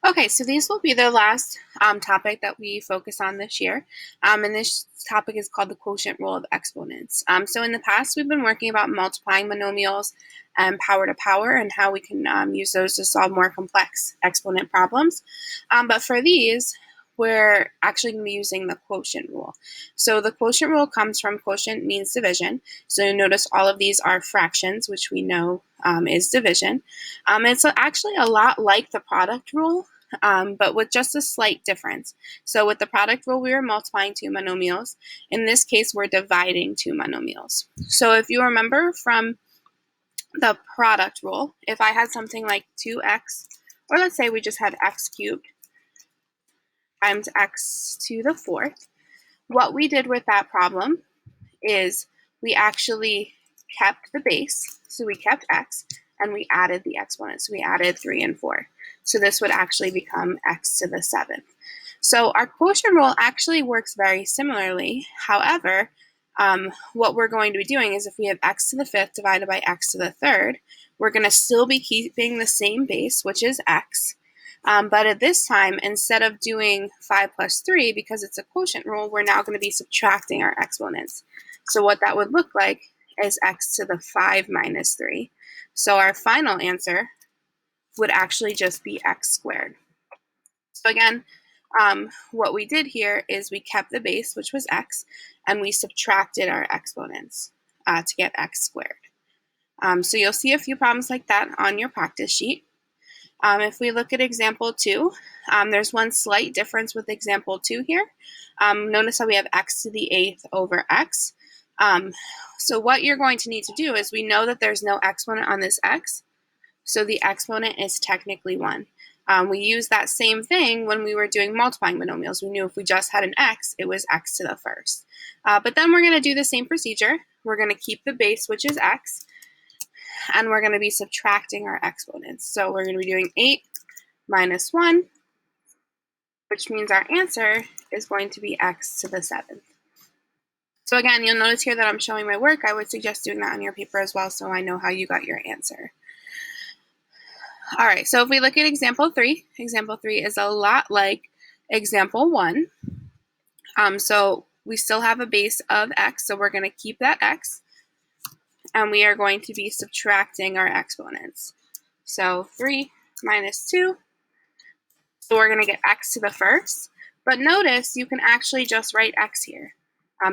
Okay, so these will be the last topic that we focus on this year. And this topic is called the quotient rule of exponents. So in the past, we've been working about multiplying monomials and power to power and how we can use those to solve more complex exponent problems. But for these, we're actually going to be using the quotient rule. So the quotient rule comes from quotient means division. So notice all of these are fractions, which we know is division. It's actually a lot like the product rule, but with just a slight difference. So with the product rule, we were multiplying two monomials. In this case, we're dividing two monomials. So if you remember from the product rule, if I had something like 2x, or let's say we just had x cubed times x to the fourth, what we did with that problem is we actually kept the base, so we kept x, and we added the exponents. So we added 3 and 4. So this would actually become x to the 7th. So our quotient rule actually works very similarly. However, what we're going to be doing is if we have x to the 5th divided by x to the 3rd, we're going to still be keeping the same base, which is x. But at this time, instead of doing 5 plus 3, because it's a quotient rule, we're now going to be subtracting our exponents. So what that would look like is x to the 5 minus 3. So our final answer would actually just be x squared. So again, what we did here is we kept the base, which was x, and we subtracted our exponents to get x squared. So you'll see a few problems like that on your practice sheet. If we look at example 2, there's one slight difference with example 2 here. Notice how we have x to the 8th over x. So what you're going to need to do is we know that there's no exponent on this x, so the exponent is technically 1. We used that same thing when we were doing multiplying monomials. We knew if we just had an x, it was x to the first. But then we're going to do the same procedure. We're going to keep the base, which is x, and we're going to be subtracting our exponents. So we're going to be doing 8 minus 1, which means our answer is going to be x to the 7th. So again, you'll notice here that I'm showing my work. I would suggest doing that on your paper as well so I know how you got your answer. All right, so if we look at example 3 is a lot like example 1. So we still have a base of x, so we're going to keep that x, and we are going to be subtracting our exponents. So 3 minus 2, so we're going to get x to the first, but notice you can actually just write x here.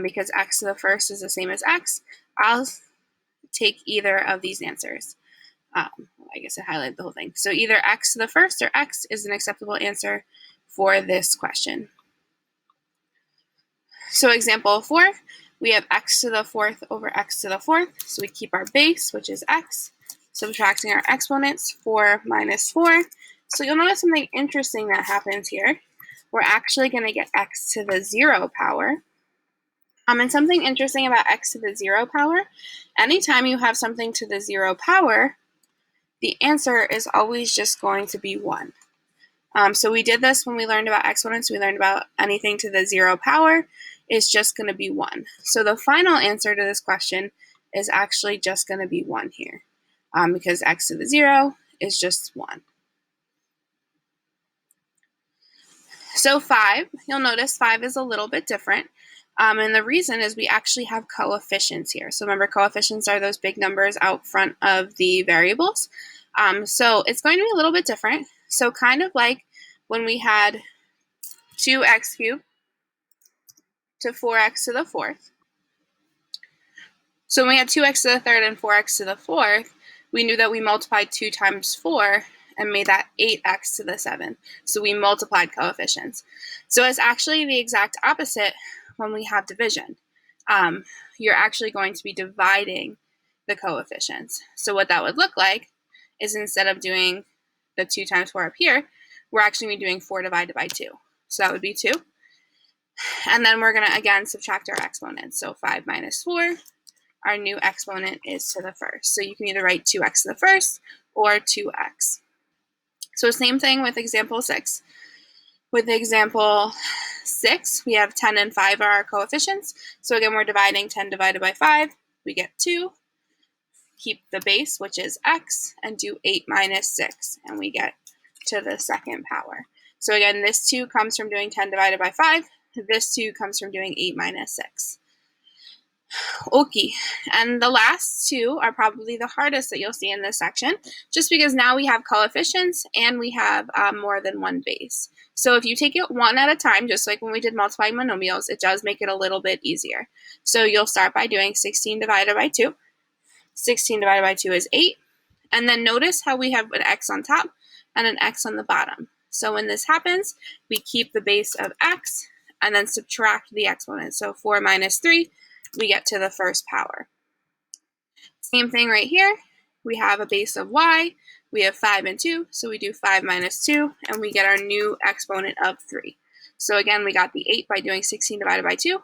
Because x to the first is the same as x, I'll take either of these answers. I guess I highlighted the whole thing. So either x to the first or x is an acceptable answer for this question. So example 4, we have x to the 4th over x to the 4th. So we keep our base, which is x, subtracting our exponents, 4 minus 4. So you'll notice something interesting that happens here. We're actually going to get x to the 0 power. And something interesting about x to the 0 power, anytime you have something to the 0 power, the answer is always just going to be 1. So we did this when we learned about exponents. We learned about anything to the 0 power is just going to be 1. So the final answer to this question is actually just going to be 1 here, because x to the 0 is just 1. So 5, you'll notice 5 is a little bit different. And the reason is we actually have coefficients here. So remember, coefficients are those big numbers out front of the variables. So it's going to be a little bit different. So kind of like when we had 2x cubed to 4x to the 4th. So when we had 2x to the 3rd and 4x to the 4th, we knew that we multiplied 2 times 4 and made that 8x to the 7th. So we multiplied coefficients. So it's actually the exact opposite when we have division. You're actually going to be dividing the coefficients. So what that would look like is instead of doing the 2 times 4 up here, we're actually going to be doing 4 divided by 2. So that would be 2. And then we're going to, again, subtract our exponents. So 5 minus 4, our new exponent is to the first. So you can either write 2x to the first or 2x. So same thing with example 6. With example 6, we have 10 and 5 are our coefficients. So again, we're dividing 10 divided by 5. We get 2. Keep the base, which is x, and do 8 minus 6, and we get to the second power. So again, this 2 comes from doing 10 divided by 5. This 2 comes from doing 8 minus 6. Okay, and the last 2 are probably the hardest that you'll see in this section, just because now we have coefficients and we have more than one base. So if you take it one at a time, just like when we did multiplying monomials, it does make it a little bit easier. So you'll start by doing 16 divided by 2. 16 divided by 2 is 8. And then notice how we have an x on top and an x on the bottom. So when this happens, we keep the base of x and then subtract the exponent. So 4 minus 3, we get to the first power. Same thing right here. We have a base of y. We have 5 and 2, so we do 5 minus 2, and we get our new exponent of 3. So again, we got the 8 by doing 16 divided by 2.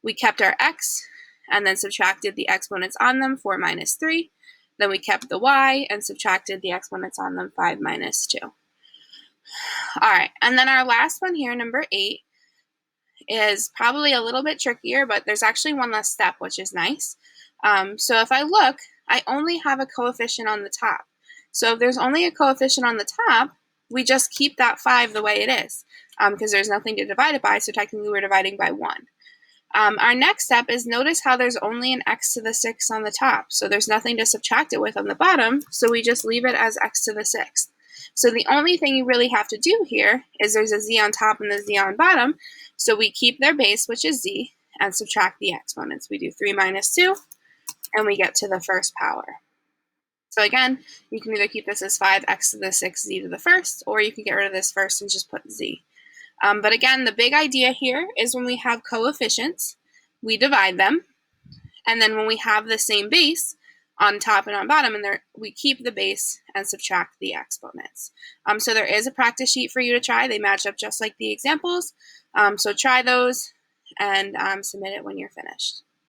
We kept our x and then subtracted the exponents on them, 4 minus 3. Then we kept the y and subtracted the exponents on them, 5 minus 2. All right, and then our last one here, number 8, is probably a little bit trickier, but there's actually one less step, which is nice. So if I look, I only have a coefficient on the top. So if there's only a coefficient on the top, we just keep that 5 the way it is, because there's nothing to divide it by, so technically we're dividing by 1. Our next step is notice how there's only an x to the 6 on the top, so there's nothing to subtract it with on the bottom, so we just leave it as x to the 6th. So the only thing you really have to do here is there's a z on top and the z on bottom, so we keep their base, which is z, and subtract the exponents. We do 3 minus 2, and we get to the first power. So again, you can either keep this as 5x to the 6th, z to the first, or you can get rid of this first and just put z. But again, the big idea here is when we have coefficients, we divide them, and then when we have the same base on top and on bottom, and we keep the base and subtract the exponents. So there is a practice sheet for you to try. They match up just like the examples. So try those and submit it when you're finished.